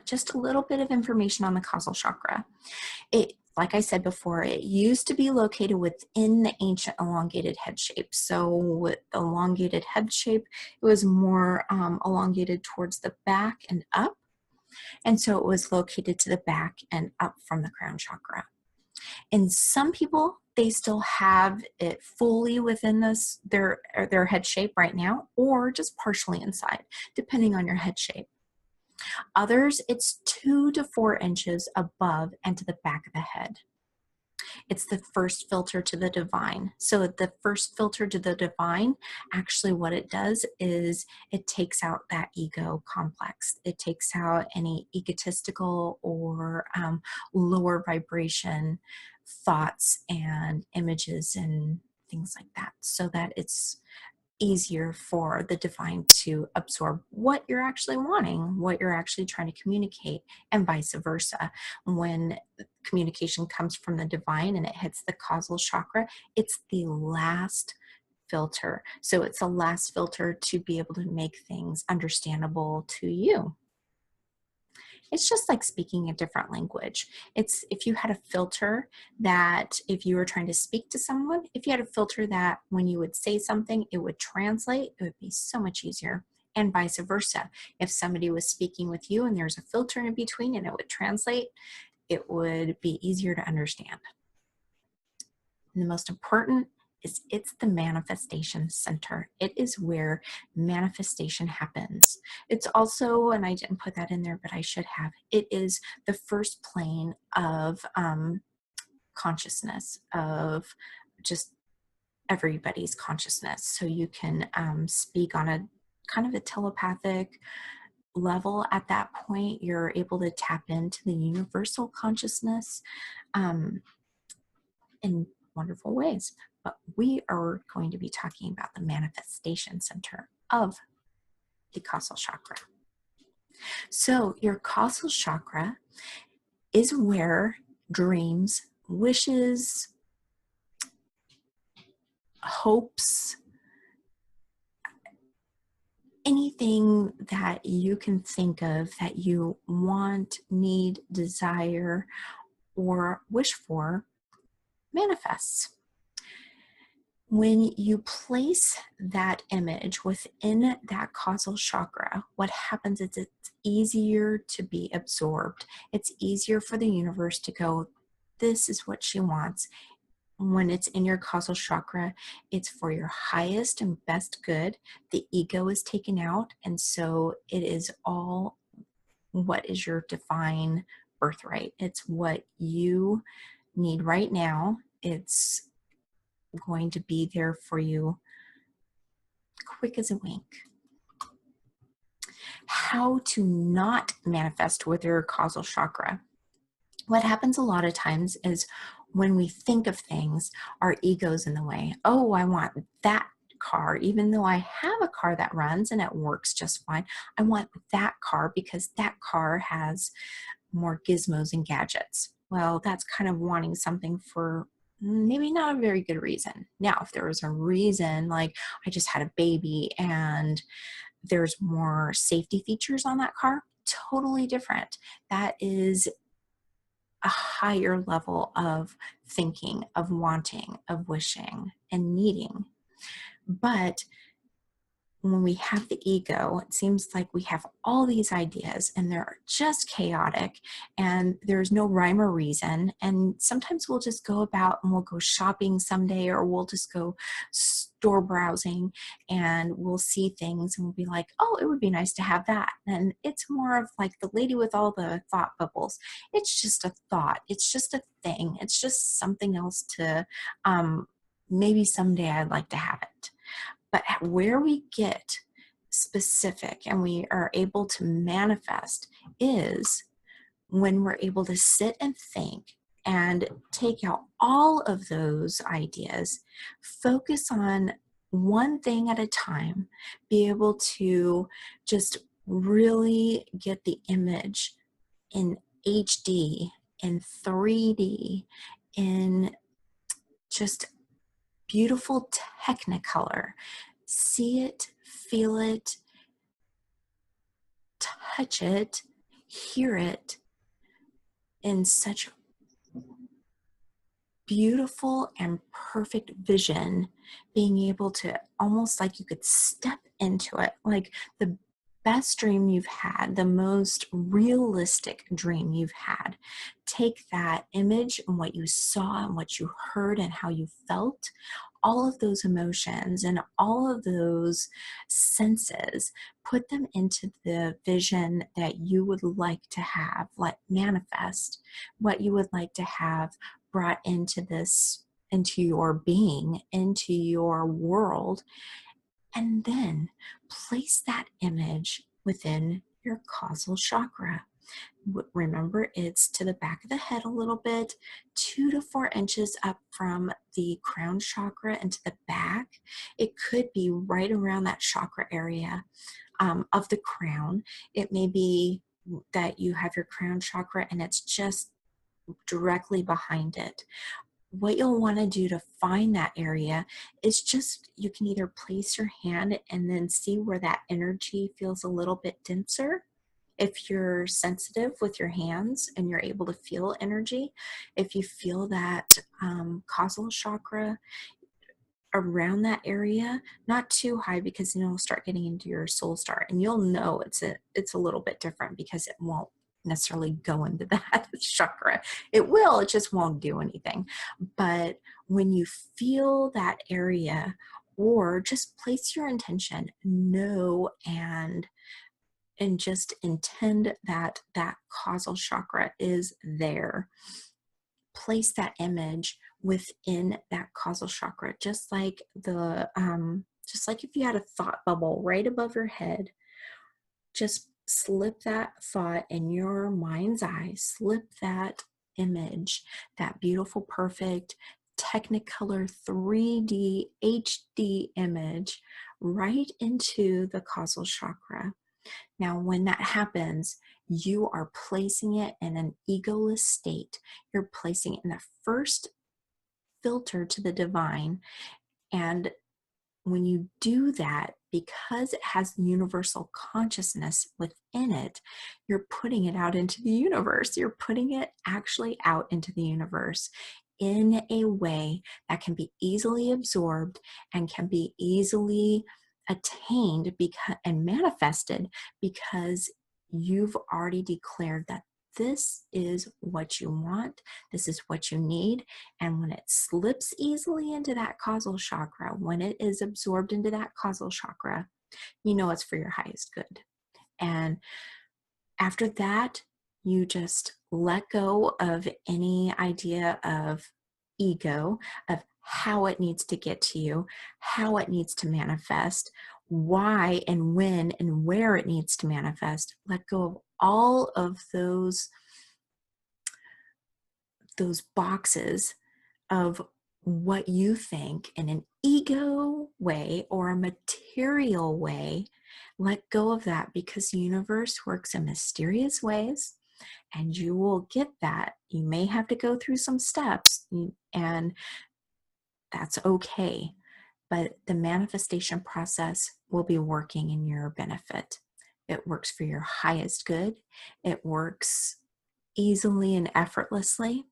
just a little bit of information on the causal chakra. Like I said before, it used to be located within the ancient elongated head shape. So with the elongated head shape, it was more elongated towards the back and up. And so it was located to the back and up from the crown chakra. And some people, they still have it fully within their head shape right now, or just partially inside, depending on your head shape. Others, it's 2 to 4 inches above and to the back of the head. It's the first filter to the divine. So the first filter to the divine, actually what it does is it takes out that ego complex. It takes out any egotistical or lower vibration thoughts and images and things like that, so that it's easier for the divine to absorb what you're actually wanting, what you're actually trying to communicate, and vice versa. When communication comes from the divine and it hits the causal chakra, it's the last filter. So it's the last filter to be able to make things understandable to you. It's just like speaking a different language. It's if you had a filter that if you were trying to speak to someone, if you had a filter that when you would say something, it would translate, it would be so much easier. And vice versa. If somebody was speaking with you and there's a filter in between and it would translate, it would be easier to understand. And the most important is it's the manifestation center. It is where manifestation happens. It's also, and I didn't put that in there, but I should have, it is the first plane of consciousness, of just everybody's consciousness. So you can speak on a kind of a telepathic level at that point. You're able to tap into the universal consciousness in wonderful ways. But we are going to be talking about the manifestation center of the causal chakra. So your causal chakra is where dreams, wishes, hopes, anything that you can think of that you want, need, desire, or wish for manifests. When you place that image within that causal chakra, what happens is it's easier to be absorbed. It's easier for the universe to go, this is what she wants. When it's in your causal chakra, it's for your highest and best good. The ego is taken out, and so it is all what is your divine birthright. It's what you need right now. It's going to be there for you quick as a wink. How to not manifest with your causal chakra. What happens a lot of times is when we think of things, our ego's in the way. Oh, I want that car, even though I have a car that runs and it works just fine. I want that car because that car has more gizmos and gadgets. Well, that's kind of wanting something for maybe not a very good reason. Now, if there was a reason, like I just had a baby and there's more safety features on that car, totally different. That is a higher level of thinking, of wanting, of wishing, and needing. But when we have the ego, it seems like we have all these ideas and they're just chaotic and there's no rhyme or reason. And sometimes we'll just go about and we'll go shopping someday, or we'll just go store browsing and we'll see things and we'll be like, oh, it would be nice to have that. And it's more of like the lady with all the thought bubbles. It's just a thought. It's just a thing. It's just something else to, maybe someday I'd like to have it. But where we get specific and we are able to manifest is when we're able to sit and think and take out all of those ideas, focus on one thing at a time, be able to just really get the image in HD, in 3D, in just beautiful technicolor. See it, feel it, touch it, hear it in such beautiful and perfect vision, being able to almost like you could step into it, like the best dream you've had, the most realistic dream you've had. Take that image and what you saw and what you heard and how you felt, all of those emotions and all of those senses, put them into the vision that you would like to have, like manifest what you would like to have brought into this, into your being, into your world, and then place that image within your causal chakra. Remember, it's to the back of the head a little bit, 2 to 4 inches up from the crown chakra and to the back. It could be right around that chakra area of the crown. It may be that you have your crown chakra and it's just directly behind it. What you'll want to do to find that area is just, you can either place your hand and then see where that energy feels a little bit denser. If you're sensitive with your hands and you're able to feel energy, if you feel that causal chakra around that area, not too high, because then it'll start getting into your soul star, and you'll know it's a little bit different because it won't necessarily go into that chakra. It will, it just won't do anything. But when you feel that area, or just place your intention, know and just intend that that causal chakra is there. Place that image within that causal chakra, just like just like if you had a thought bubble right above your head. Just slip that thought in your mind's eye, slip that image, that beautiful, perfect, Technicolor 3D HD image right into the causal chakra. Now, when that happens, you are placing it in an egoless state. You're placing it in the first filter to the divine. And when you do that, because it has universal consciousness within it, you're putting it out into the universe. You're putting it actually out into the universe in a way that can be easily absorbed and can be easily attained and manifested, because you've already declared that this is what you want, this is what you need. And when it slips easily into that causal chakra, when it is absorbed into that causal chakra, you know it's for your highest good. And after that, you just let go of any idea of ego, of how it needs to get to you, how it needs to manifest, why and when and where it needs to manifest. Let go of all of those boxes of what you think in an ego way or a material way. Let go of that, because the universe works in mysterious ways, and you will get that. You may have to go through some steps, and that's okay. But the manifestation process will be working in your benefit. It works for your highest good. It works easily and effortlessly.